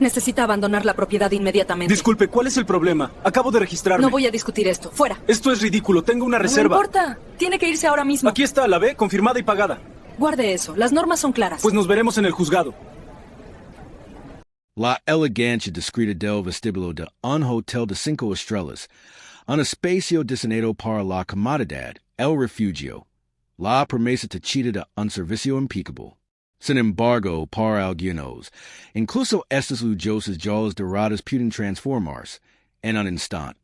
Necesita abandonar la propiedad inmediatamente. Disculpe, ¿cuál es el problema? Acabo de registrarme. No voy a discutir esto. ¡Fuera! Esto es ridículo. Tengo una reserva. No importa. Tiene que irse ahora mismo. Aquí está, la ve, confirmada y pagada. Guarde eso. Las normas son claras. Pues nos veremos en el juzgado. La elegancia discreta del vestibulo de un hotel de 5 estrellas, un espacio diseñado para la comodidad, el refugio, la promesa tachita de un servicio impecable. Sin embargo, para algunos, incluso estas lujosas joyas doradas pueden transformarse, en un instante,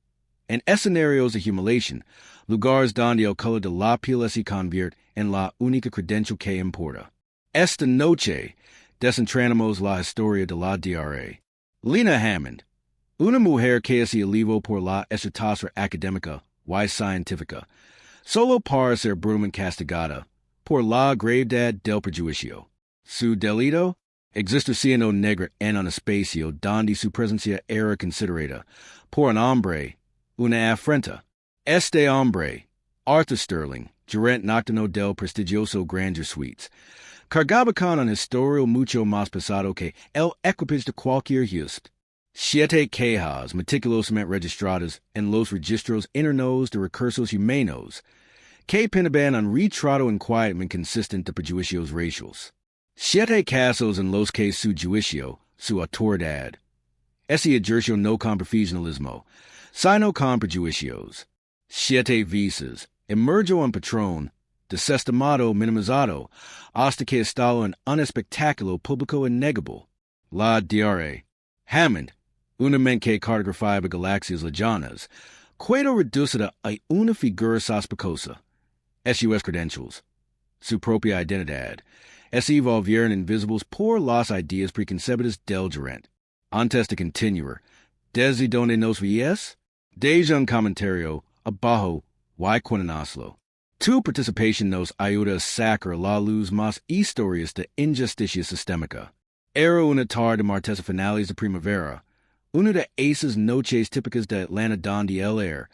en escenarios de humiliación, lugares donde el color de la piel se convierte en la única credencial que importa. Esta noche, desentrañamos la historia de la DRA. Lena Hammond, una mujer que se elevó por la estatura académica y científica, solo para ser brutalmente castigada por la gravedad del prejuicio. Su delito, existir siendo negra en un espacio donde su presencia era considerada por un hombre una afrenta. Este hombre, Arthur Sterling, gerente nocturno del prestigioso Grandeur Suites, cargaba con un historial mucho más pesado que el equipage de cualquier huésped. 7 quejas meticulosamente registradas en los registros internos de recursos humanos que penaban un retrato inquietamente consistente de prejuicios raciales. 7 casos en los que su juicio, su autoridad, ese ejerció no con profesionalismo, sino con prejuicios. 7 veces emergió un patrón desestimado, minimizado, hasta que estalló en un espectáculo público innegable. La DRA. Hammond, una mente cartografaba galaxias lejanas, quedó reducida a una figura sospechosa. Sus credentials, su propia identidad, se volvieron invisibles por las ideas preconcebidas del gerente. Antes de continuar, ¿desde donde nos ves? Deja un comentario abajo y cuéntanoslo. Tu participación nos ayuda a sacar a la luz más historias de injusticia sistémica. Era una tarde de martes finales de primavera, una de esas noches típicas de Atlanta donde el aire,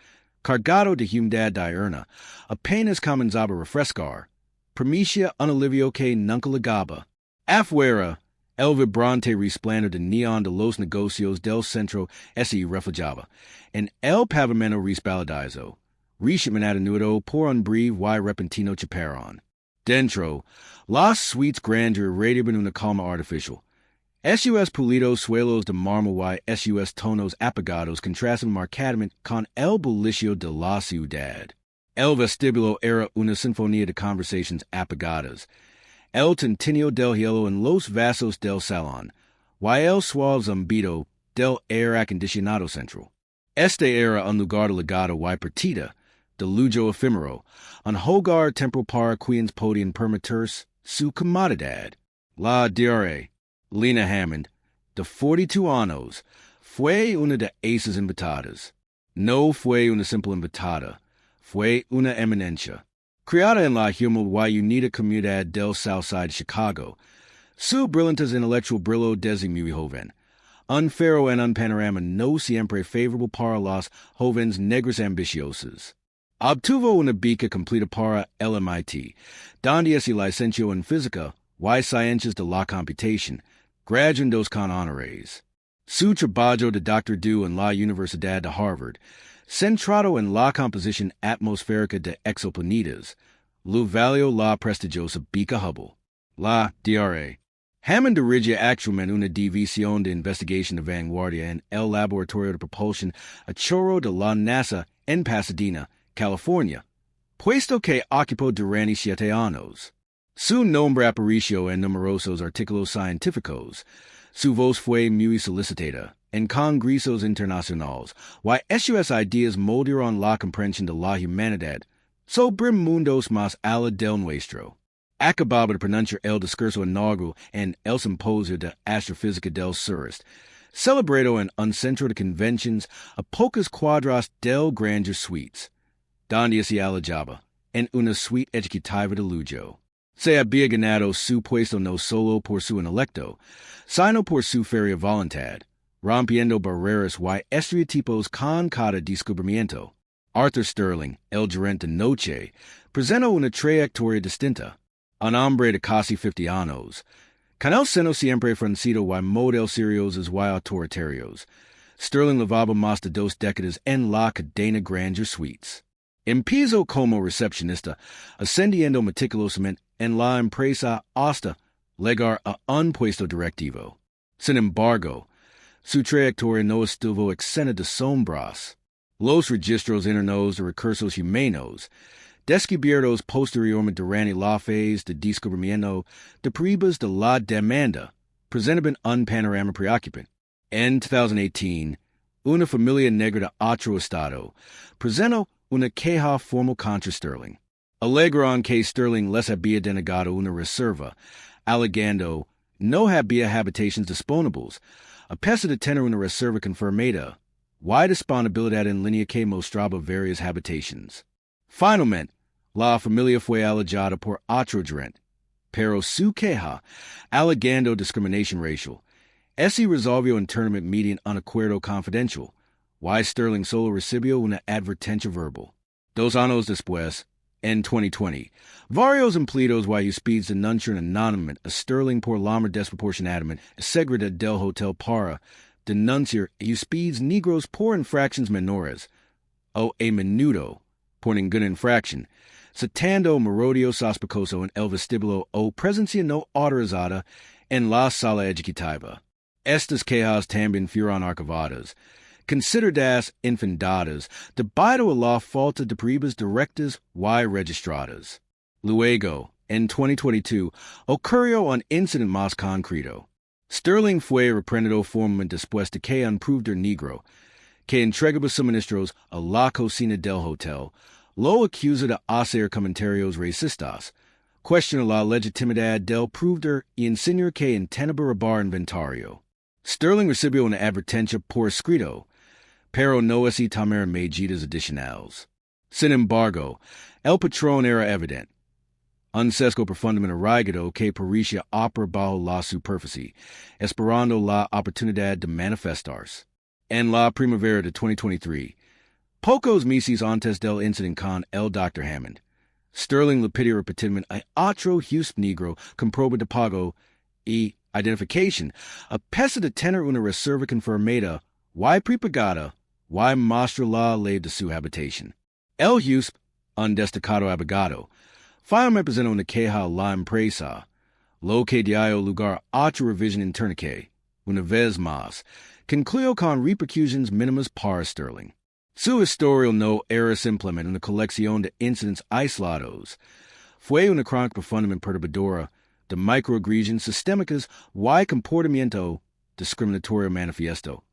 cargado de humedad diurna, apenas comenzaba a refrescar. Promicia un alivio que nunca llegaba. Afuera, el vibrante resplandor de neón de los negocios del centro se reflejaba en el pavimento resbaladizo, recientemente atenuado por un breve y repentino chaparrón. Dentro, las suites grandeur irradiaban una calma artificial. Sus pulidos suelos de mármol y sus tonos apagados contrastan marcadamente con el bullicio de la ciudad. El vestíbulo era una sinfonía de conversaciones apagadas. El tintinio del hielo en los vasos del salón, y el suave zumbido del aire acondicionado central. Este era un lugar de legado y partida, de lujo efímero, un hogar temporal para quienes podían permitirse su comodidad. La DRA, Lena Hammond, de 42 años, fue una de esas invitadas. No fue una simple invitada. Fue una eminencia. Criada en la humilde y unida comunidad del Southside de Chicago, su brillante intelectual brilló desde muy joven. Un faro en un panorama no siempre favorable para los jóvenes negros ambiciosos. Obtuvo una beca completa para el MIT, donde se licenció en física y ciencias de la computación, graduándose con honores. Su trabajo de Dr. Du en la Universidad de Harvard, centrado en la composición atmosférica de exoplanetas, lo valió la prestigiosa beca Hubble. La DRA. Hammond dirige actualmente una división de investigación de vanguardia en el Laboratorio de Propulsión a Chorro de la NASA en Pasadena, California, puesto que ocupó durante 7 años. Su nombre apareció en numerosos artículos científicos. Su voz fue muy solicitada en congresos internacionales, y sus ideas moldearon la comprensión de la humanidad sobre mundos más allá del nuestro. Acababa de pronunciar el discurso inaugural en el Simposio de Astrofísica del Sureste, celebrado en un centro de convenciones a pocas cuadras del Grandeur Suites, donde se alojaba en una suite ejecutiva de lujo. Se había ganado su puesto no solo por su intelecto, sino por su férrea voluntad, rompiendo barreras y estereotipos con cada descubrimiento. Arthur Sterling, el gerente de noche, presentó una trayectoria distinta. Un hombre de casi 50 años, Con el seno siempre francido y model seriosos y autoritarios. Sterling lavabo más de dos décadas en la cadena grandeur suites. Empiezo como recepcionista, ascendiendo meticulosamente en la empresa hasta llegar a un puesto directivo. Sin embargo, su trayectoria no estuvo exenta de sombras. Los registros internos de recursos humanos, descubiertos posteriormente durante la fase de descubrimiento de pruebas de la demanda, presentan un panorama preocupante. En 2018, una familia negra de otro estado presentó una queja formal contra Sterling. Alegaron que Sterling les había denegado una reserva, alegando no había habitaciones disponibles, a pesar de tener una reserva confirmada, y disponibilidad en línea que mostraba varias habitaciones. Finalmente, la familia fue alojada por otro gerente, pero su queja, alegando discriminación racial, ese resolvió internamente mediante un acuerdo confidencial, y Sterling solo recibió una advertencia verbal. 2 años después, en 2020, varios empleados y huéspedes denunciaron anónimamente a Sterling por la desproporcionadamente seguridad del hotel para denunciar huéspedes negros por infracciones menores, o a menudo por ninguna infracción, citando merodio sospechoso en el vestíbulo o presencia no autorizada en la sala ejecutiva. Estas quejas también fueron archivadas, consideradas infundadas debido a la falta de pruebas directas y registradas. Luego, en 2022, ocurrió un incidente más concreto. Sterling fue reprendido formalmente después de que un proveedor negro, que entregaba suministros a la cocina del hotel, lo acusa de hacer comentarios racistas, cuestiona la legitimidad del proveedor y insinúa que intentaba robar inventario. Sterling recibió una advertencia por escrito, pero no así tomar medidas adicionales. Sin embargo, el patrón era evidente. Un sesgo profundamente arraigado que parecía operar bajo la superficie, esperando la oportunidad de manifestarse. En la primavera de 2023, pocos meses antes del incidente con el Dr. Hammond, Sterling le pidió repetidamente a otro huésped negro con prueba de pago y identificación, a pesar de tener una reserva confirmada y prepagada y mostrar la ley de su habitación. El huésped, un destacado abogado, finalmente presentó una queja a la empresa, lo que dio lugar a otra revisión interna que, una vez más, concluyó con repercusiones mínimas para Sterling. Su historia no era simplemente una colección de incidentes aislados, fue una crónica profundamente perturbadora de microagresiones sistémicas y comportamiento discriminatorio manifiesto,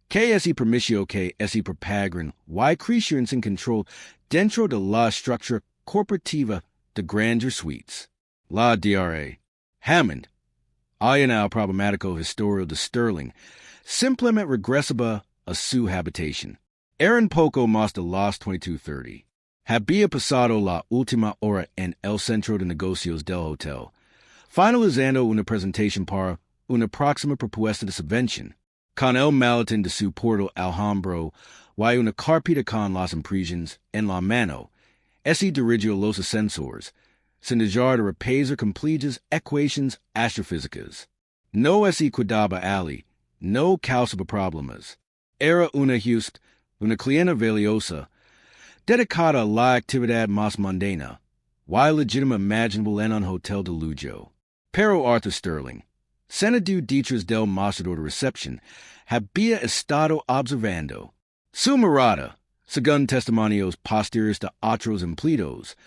que así permitió que se propagaran y crecieran sin control dentro de la estructura corporativa de grandeur suites. La DRA. Hammond, allanado problemático historial de Sterling, simplemente regresaba a su habitación. Eran poco más de las 22:30. Había pasado la última hora en el centro de negocios del hotel, finalizando una presentación para una próxima propuesta de subvención. Con el maletín de su portal alhambro y una carpeta con las impresiones en la mano, ese dirigió los ascensores, sin dejar de repasar completas ecuaciones astrofísicas. No ese cuidaba ali, no causaba problemas. Era una huésped, una clienta valiosa, dedicada a la actividad más mundana, y legítima imaginable en un hotel de lujo. Pero Arthur Sterling, senador detrás del mostrador de recepción, había estado observando. Su mirada, según testimonios posteriores de otros empleados,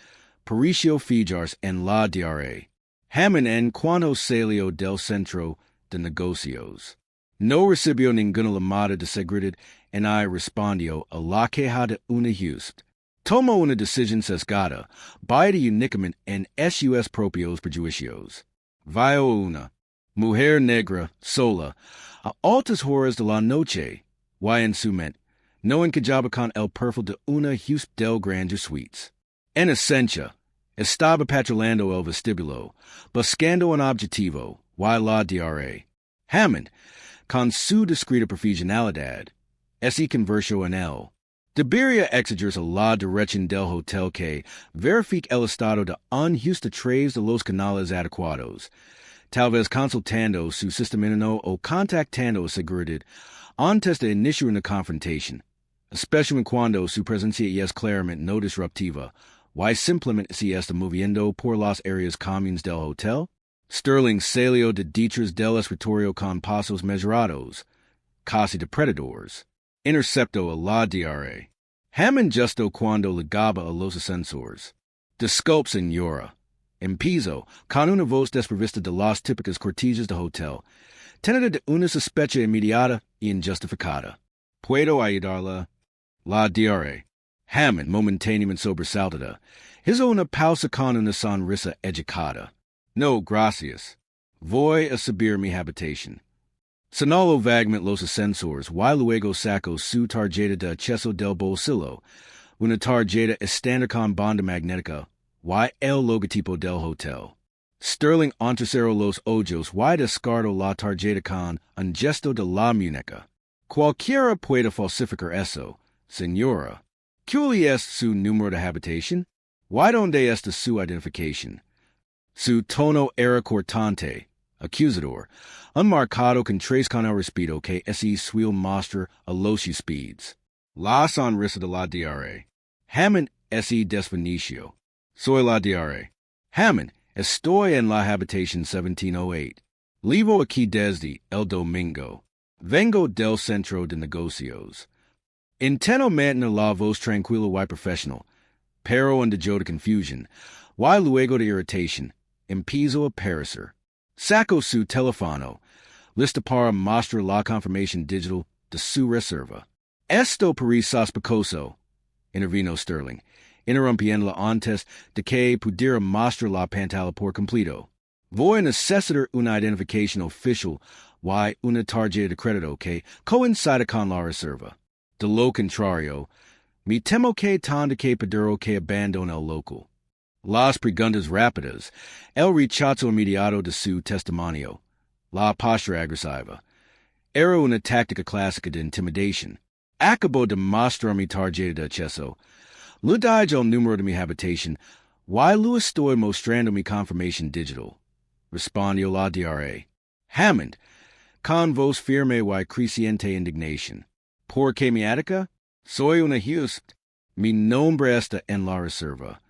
pareció fijarse en la DRA. Hammond en cuanto salió del centro de negocios. No recibió ninguna llamada de seguridad y respondió a la queja de una huésped. Tomó una decisión sesgada, basada únicamente en sus propios prejuicios. Vio una mujer negra, sola, a altas horas de la noche, y en su mente, no encajaba con el perfil de una huésped del grandeur suites. En esencia, estaba patrulando el vestíbulo, buscando un objetivo, y la DRA. Hammond, con su discreta profesionalidad, se convirtió en él. Debería exigirse la dirección del hotel que verifique el estado de un huésped a través de los canales adecuados, talvez consultando su sistema o contactando seguridad antes de iniciar una confrontación, especialmente cuando su presencia es claramente no disruptiva, y simplemente se está moviendo por las áreas comunes del hotel. Sterling salió de detrás del escritorio con pasos mejorados, casi depredadores. Interceptó a la DRA. Hammond justo cuando ligaba a los ascensores. Disculpe, señora. Empiezo, con una voz desprovista de las típicas cortillas de hotel, tenida de una sospecha inmediata y injustificada. ¿Puedo ayudarla? La DRA. Hammond, momentáneamente sobresaltada, hizo una pausa con una sonrisa educada. No, gracias. Voy a subir mi habitación. Señaló vagamente los ascensores, y luego sacó su tarjeta de acceso del bolsillo, una tarjeta estándar con banda magnética, y el logotipo del hotel. Sterling entrecerró los ojos y descartó la tarjeta con un gesto de la muñeca. Cualquiera puede falsificar eso, señora. ¿Cuál es su número de habitación? ¿Y dónde está su identificación? Su tono era cortante, acusador, unmarcado con tres con el respeto que ese suele mostrar a los huéspedes. La sonrisa de la DRA. Hammond ese desfinicio. Soy la DRA. Hammond, estoy en la habitación 1708. Vivo aquí desde el domingo. Vengo del centro de negocios. Intento mantener la voz tranquila y profesional, pero en de confusión, y luego de irritación, empiezo a parecer. Saco su teléfono, lista para mostrar la confirmación digital de su reserva. Esto parece sospechoso, intervino Sterling, interrumpiéndola antes de que pudiera mostrar la pantalla por completo. Voy a necesitar una identificación oficial y una tarjeta de crédito que coincida con la reserva. De lo contrario, me temo que tendré que pedir que abandone el local. Las preguntas rápidas, el rechazo inmediato de su testimonio, la postura agresiva, era una táctica clásica de intimidación. Acabo de mostrar mi tarjeta de acceso, le doy el número de mi habitación, y lo estoy mostrando mi confirmación digital. Respondió la DRA. Hammond, con voz firme y creciente indignación. ¿Por qué me ataca? Soy una huésped. Mi nombre está en la reserva.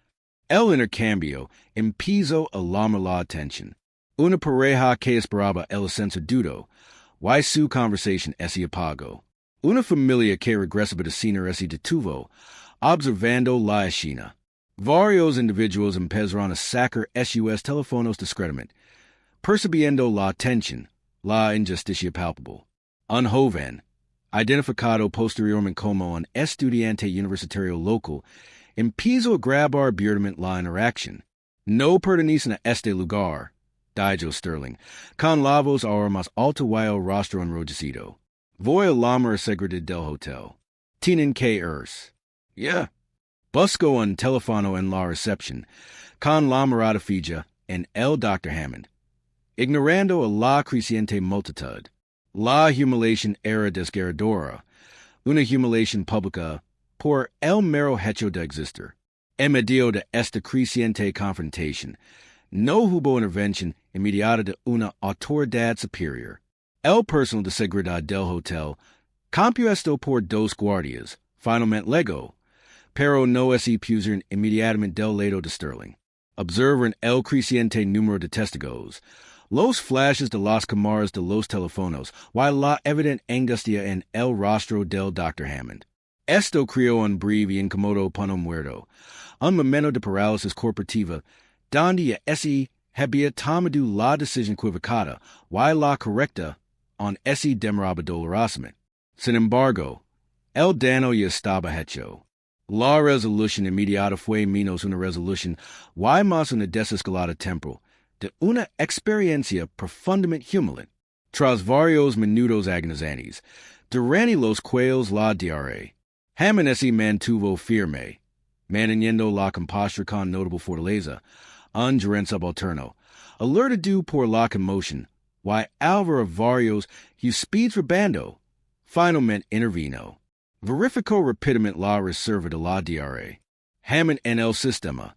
El intercambio empezó a llamar la atención. Una pareja que esperaba el ascenso duro, y su conversación se apagó. Una familia que regresaba de cenar se detuvo, observando la escena. Varios individuos empezaron a sacar sus teléfonos discretamente, percibiendo la tensión, la injusticia palpable. Un joven, identificado posteriormente como un estudiante universitario local, empezó a grabar abiertamente la interacción. No pertenecen a este lugar, dijo Sterling, con la voz ahora más alta y el rostro enrojecido. Voy a llamar a seguridad del hotel. Tienen que irse. Yeah. Busco un teléfono en la recepción, con la mirada fija en el Dr. Hammond. Ignorando a la creciente multitud. La humiliación era desgarradora, una humiliación pública por el mero hecho de existir. En medio de esta creciente confrontación, no hubo intervención inmediata de una autoridad superior. El personal de seguridad del hotel, compuesto por dos guardias, finalmente llegó, pero no se pusieron inmediatamente del lado de Sterling. Observan el creciente número de testigos, los flashes de las cámaras de los teléfonos, y la evidente angustia en el rostro del Dr. Hammond. Esto creó un breve y incómodo punto muerto, un momento de parálisis corporativa, donde ese había tomado la decisión equivocada y la correcta en ese demoraba dolorosamente. Sin embargo, el daño ya estaba hecho. La resolución inmediata fue menos una resolución y más una desescalada temporal de una experiencia profundamente humilante. Tras varios minutos agonizantes, durante los cuales la DRA, Hammond se mantuvo firme, manteniendo la compostura con notable fortaleza, un gerente subalterno, alertado por la conmoción, y al ver varios huéspedes robando, finalmente intervino. Verificó rápidamente la reserva de la DRA. Hammond en el sistema,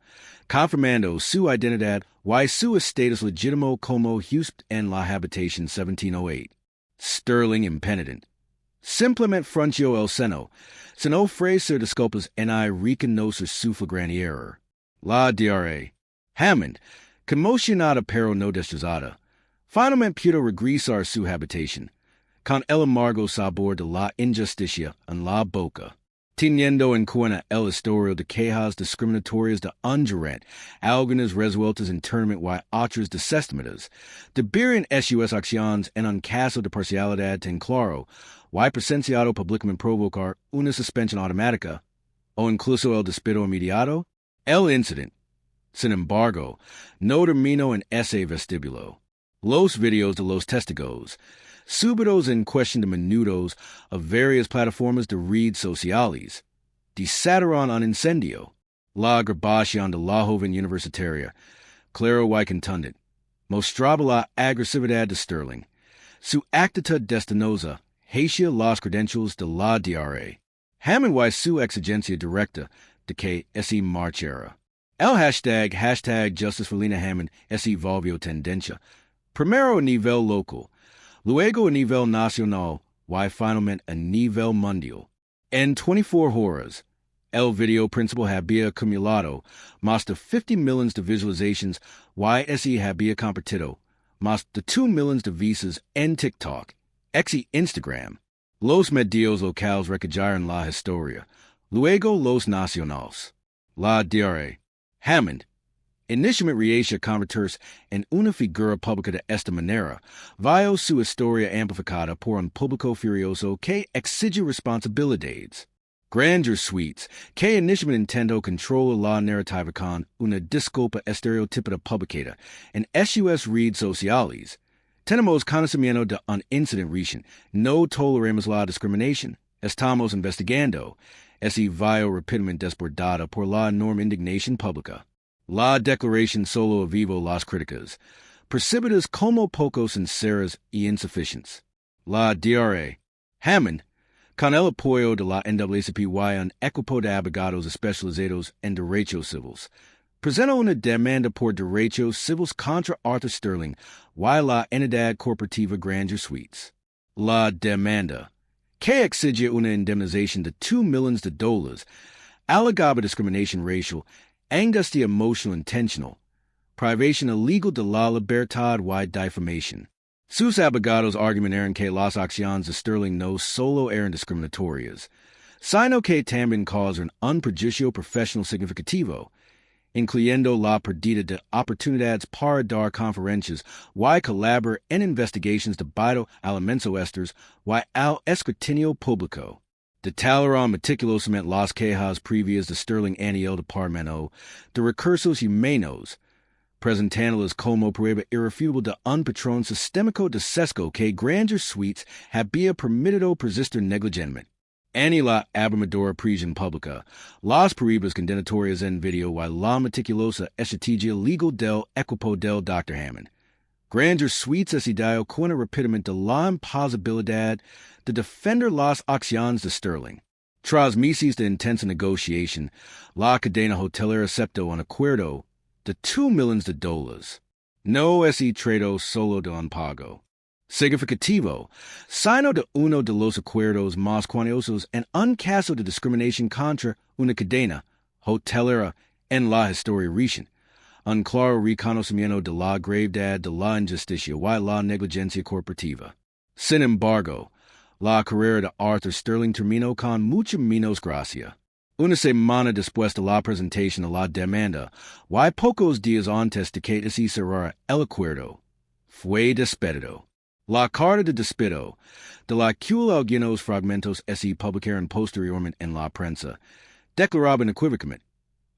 confirmando su identidad y su estatus legítimo como huésped en la habitación 1708. Sterling impenitent. Simplemente frunció el seno, sin ofrecer disculpas en reconocer su flagrante error. La DRA. Hammond, conmocionada pero no destrozada, finalmente pudo regresar a su habitación, con el amargo sabor de la injusticia en la boca, teniendo en cuenta el historial de quejas discriminatorias de un gerente, algunas resueltas internamente y otras desestimadas, debieron sus acciones en un caso de parcialidad tan claro y presenciado públicamente provocar una suspensión automática, o incluso el despido inmediato. El incidente, sin embargo, no terminó en ese vestíbulo. Los videos de los testigos, subidos en cuestión de minutos a varias plataformas de redes sociales, desataron un incendio. La grabación de la joven universitaria, claro y contundente, mostraba la agresividad de Sterling. Su actitud destinosa hacia las credentials de la DRA. Hammond y su exigencia directa de que ese marchara. El hashtag Justice for Lena Hammond ese volvió tendencia, primero a nivel local, luego a nivel nacional y finalmente a nivel mundial. En 24 horas, el video principal había acumulado más de 50 millones de visualizations y ese había compartido más de 2 millones de vistas en TikTok, Instagram. Los medios locales recallaron la historia, luego los nacionales. La DRA. Hammond, inicialmente reacia a convertirse en una figura pública de esta manera, vio su historia amplificada por un público furioso que exige responsabilidades. Grandeur suites, que inicialmente intentó controlar la narrativa con una disculpa estereotípica publicada en sus redes sociales. Tenemos conocimiento de un incidente reciente. No toleramos la discriminación. Estamos investigando. Ese vio rápidamente desbordada por la enorme indignación pública. La declaración solo avivó las críticas, percibidas como poco sinceras y insuficientes. La DRA. Hammond, con el apoyo de la NAACP y un equipo de abogados especializados en derechos civiles, presentó una demanda por derechos civiles contra Arthur Sterling y la entidad corporativa Grandeur Suites. La demanda, que exige una indemnización de $2 millones, alegaba discriminación racial, angustia emotional intentional, privación illegal de la libertad y difamación. Sus abogados argumentaron que las acciones de Sterling no solo eran discriminatorias, sino que también causaron un perjuicio profesional significativo, incluyendo la pérdida de oportunidades para dar conferencias y colaborar en investigaciones debido al inmenso estrés y al escrutinio público. Detalaron meticulosamente las quejas previas de Sterling ante el Departamento de Recursos Humanos, presentándolas como prueba irrefutable de un patrón sistémico de sesgo que Grandeur Suites había permitido persistir negligentemente. Ante la abrumadora presión pública, las pruebas condenatorias en video y la meticulosa estrategia legal del equipo del Dr. Hammond, Grandeur Suites decidió con rápidamente la imposibilidad de defender las acciones de Sterling. Tras meses de intensa negociación, la cadena hotelera aceptó un acuerdo de $2 millones. No es trato solo de un pago significativo, sino de uno de los acuerdos más cuantiosos en un caso de discriminación contra una cadena hotelera en la historia reciente. Un claro reconocimiento de la gravedad de la injusticia y la negligencia corporativa. Sin embargo, la carrera de Arthur Sterling terminó con mucha menos gracia. Una semana después de la presentación de la demanda, y pocos días antes de que se cerrara el acuerdo, fue despedido. La carta de despido, de la cual algunos fragmentos se publicaron posteriormente en la prensa, declaraba inequívocamente: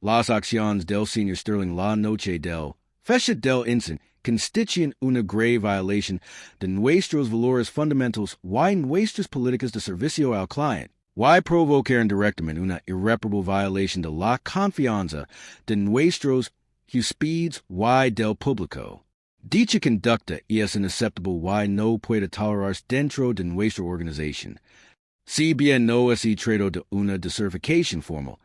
las acciones del señor Sterling la noche del fecha del incidente constituyen una grave violación de nuestros valores fundamentales y nuestras políticas de servicio al cliente, y provocaron directamente una irreparable violación de la confianza de nuestros huéspedes y del público. Dicha conducta es inaceptable y no puede tolerarse dentro de nuestra organización. Si bien no es trato de una desertificación formal,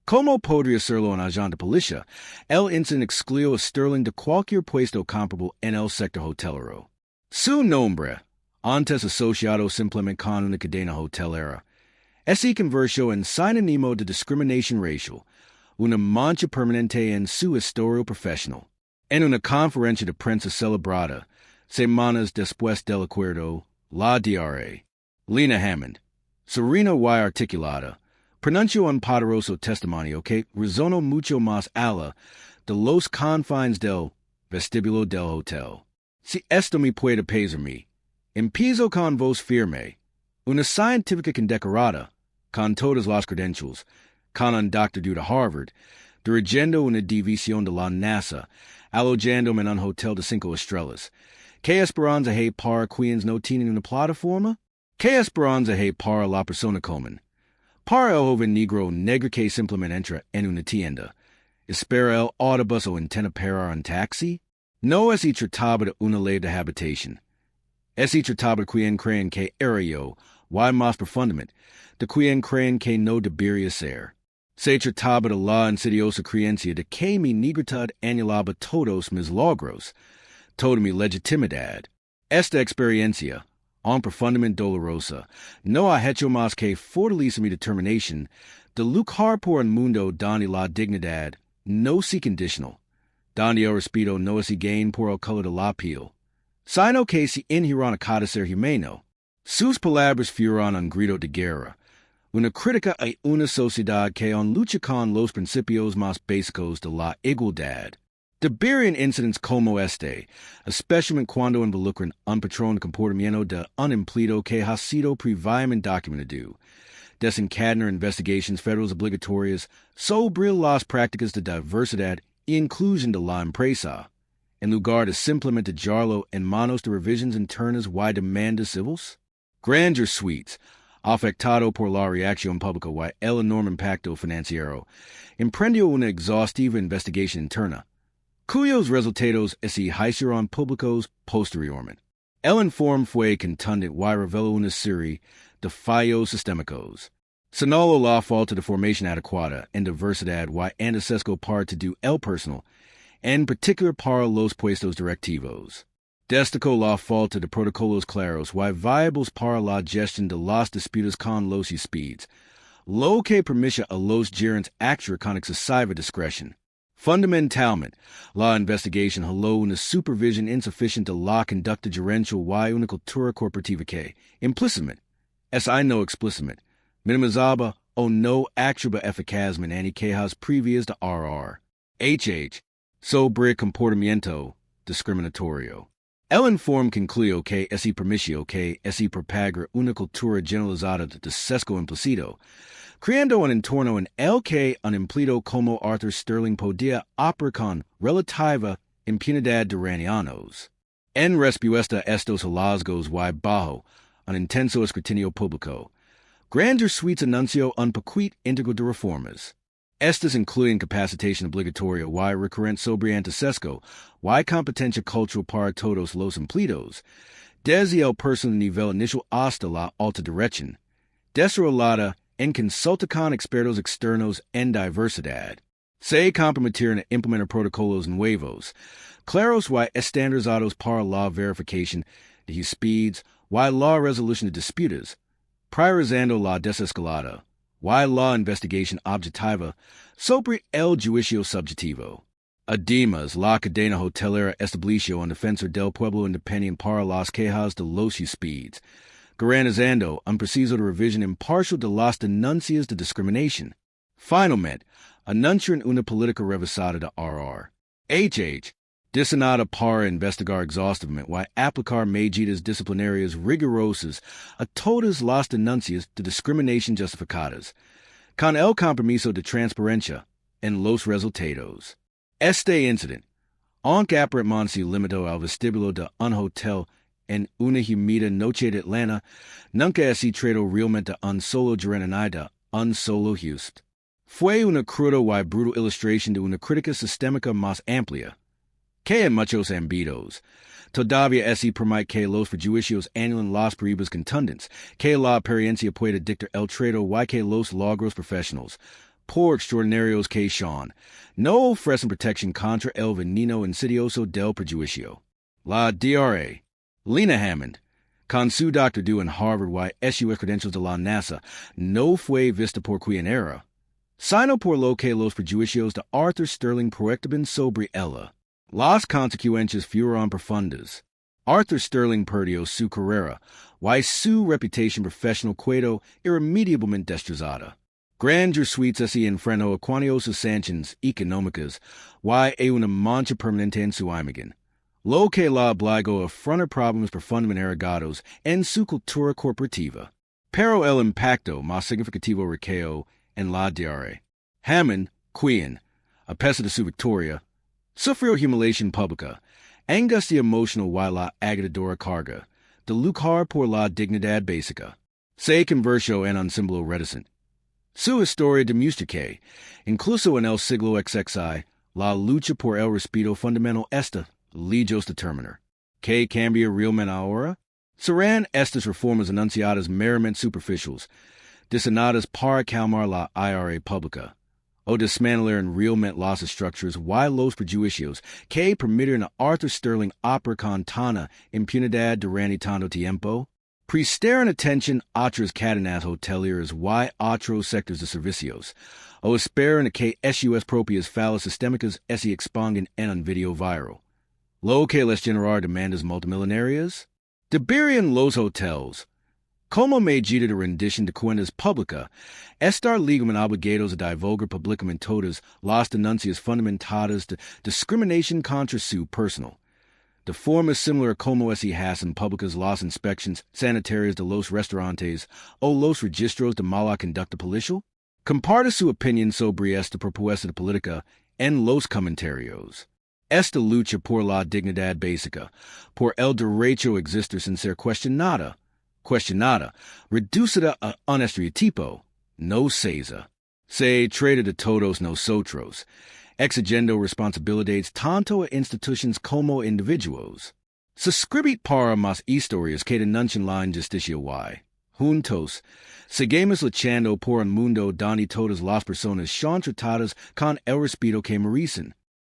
Como podría serlo un agente de policía, el incidente excluyó a Sterling de cualquier puesto comparable en el sector hotelero. Su nombre, antes asociado simplemente con una cadena hotelera, se convirtió en sinónimo de discriminación racial, una mancha permanente en su historia profesional. En una conferencia de prensa celebrada semanas después del acuerdo, la DRA, Lena Hammond, serena y articulada, pronunció un poderoso testimonio que resonó mucho más allá de los confines del vestíbulo del hotel. Si esto me puede pesarme, empiezo con voz firme, una científica condecorada, con todas las credentials, con un doctorado de Harvard, dirigiendo una división de la NASA, alojándome en un hotel de 5 estrellas. ¿Qué esperanza hay para quienes no tienen una plataforma? ¿Qué esperanza hay para la persona común? Para el joven negro que simplemente entra en una tienda, ¿espera el autobús o intenta parar un taxi? No se trataba de una ley de habitación. Se trataba de quien creen que era yo, y más profundamente, de quien creen que no debería ser. Se trataba de la insidiosa creencia de que mi negritud anulaba todos mis logros, toda mi legitimidad. Esta experiencia, aun profundamente dolorosa, no ha hecho más que fortalecer mi determinación de luchar por un mundo donde la dignidad no sea condicional, donde el respeto no es gain por el color de la piel, sino que se inherent a cada ser humano. Sus palabras fueron un grito de guerra, una crítica a una sociedad que aún lucha con los principios más básicos de la igualdad. Deberían incidentes como este, especialmente cuando involucran un patrón de comportamiento de un empleado que ha sido previamente documentado, desencadenar investigaciones federales obligatorias sobre las prácticas de diversidad e inclusión de la empresa, en lugar de simplemente dejarlo en manos de revisiones internas y demandas civiles. Granger Suites, afectado por la reacción pública y el enorme impacto financiero, emprendió una exhaustiva investigación interna, cuyos resultados se hicieron públicos posteriormente. El informe fue contundente y reveló una serie de fallos sistémicos. Señaló la falta de formación adecuada en diversidad y en sesgo parte do el personal, en particular para los puestos directivos. Destacó la falta de protocolos claros y viables para la gestión de las disputas con los huéspedes, lo que permite a los gerentes actuar con excesiva discreción. Fundamentalmente, la investigación jaló una supervisión insuficiente de la conducta gerencial y una cultura corporativa que, implícitamente, no explícitamente, minimizaba o no actuaba eficazmente en quejas previas de RR. Sobre comportamiento discriminatorio. El informe concluyó que se permitió que se propagar una cultura generalizada de sesgo implícito, creando un entorno en el que un empleado como Arthur Sterling podía operar con relativa impunidad durante años. En respuesta a estos hallazgos y bajo un intenso escrutinio público, Granger Suites anunció un paquete íntegro de reformas. Estas incluyen capacitación obligatoria y recurrente sobre antecesco y competencia cultural para todos los empleados, desde el personal nivel inicial hasta la alta dirección, desarrollada en consulta con expertos externos en diversidad. Se comprometieron a implementar protocolos nuevos, claros y estandarizados para la verificación de huéspedes y la resolución de disputas, priorizando la desescalada y la investigación objetiva sobre el juicio subjetivo. Además, la cadena hotelera estableció un defensor del pueblo independiente para las quejas de los huéspedes, garantizando un proceso de revisión imparcial de las denuncias de discriminación. Finalmente, anunciaron una política revisada de RR. Diseñada para investigar exhaustivamente y aplicar medidas disciplinarias rigurosas a todas las denuncias de discriminación justificadas, con el compromiso de transparencia en los resultados. Este incidente, aunque aparentemente se limitó al vestíbulo de un hotel en una humida noche de Atlanta, nunca se trató realmente de un solo gerente ni de un solo huésped. Fue una cruda y brutal ilustración de una crítica sistémica más amplia, que en muchos ámbitos todavía se permite que los prejuicios anulen las pruebas contundentes, que la apariencia puede dictar el trato y que los logros profesionales por extraordinarios que son, no ofrecen protección contra el veneno insidioso del prejuicio. La DRA, Lena Hammond, con su doctorado en Harvard y sus credentials de la NASA, no fue vista por quien era, sino por lo que los prejuicios de Arthur Sterling proyectaban sobre ella. Las consecuencias fueron profundas. Arthur Sterling perdió su carrera, y su reputación profesional quedó irremediablemente destrozada. Grandeur suites y enfrentó a cuantiosas sanciones económicas, y una mancha permanente en su imagen, lo que la obligó a afrontar problemas profundamente arraigados en su cultura corporativa. Pero el impacto más significativo recayó en la DRA. Hammond, quien, a pesar de su victoria, sufrió humiliación pública, angustia emocional y la agotadora carga de luchar por la dignidad básica. Se convirtió en un símbolo reticente. Su historia demuestra que, incluso en el siglo XXI, la lucha por el respeto fundamental está lejos de terminar. ¿Qué cambia realmente ahora? ¿Serán estas reformas anunciadas meramente superficiales, diseñadas para calmar la ira pública, o desmantelar realmente las estructuras y los prejuicios que permitieron a Arthur Sterling operar con tanta impunidad durante tanto tiempo? Prestaron atención a otras cadenas hoteleras y otros sectores de servicios, o esperan a que sus propias fallas sistémicas se expongan en un video viral, lo que les generará demandas multimillonarias? Deberían los hoteles, como medida de rendición de cuentas pública, estar legalmente obligados a divulgar públicamente todas las denuncias fundamentadas de discriminación contra su personal, de forma similar como se hacen públicas las inspecciones sanitarias de los restaurantes o los registros de mala conducta policial? Comparte su opinión sobre esta propuesta política en los comentarios. Esta lucha por la dignidad básica, por el derecho a existir sin ser cuestionada, reducida a un estereotipo, no cesa. Se trata de todos nosotros, exigiendo responsabilidades tanto a instituciones como a individuos. Suscribid para más historias que denuncian la injusticia y, juntos, seguimos luchando por un mundo donde todas las personas son tratadas con el respeto que merecen.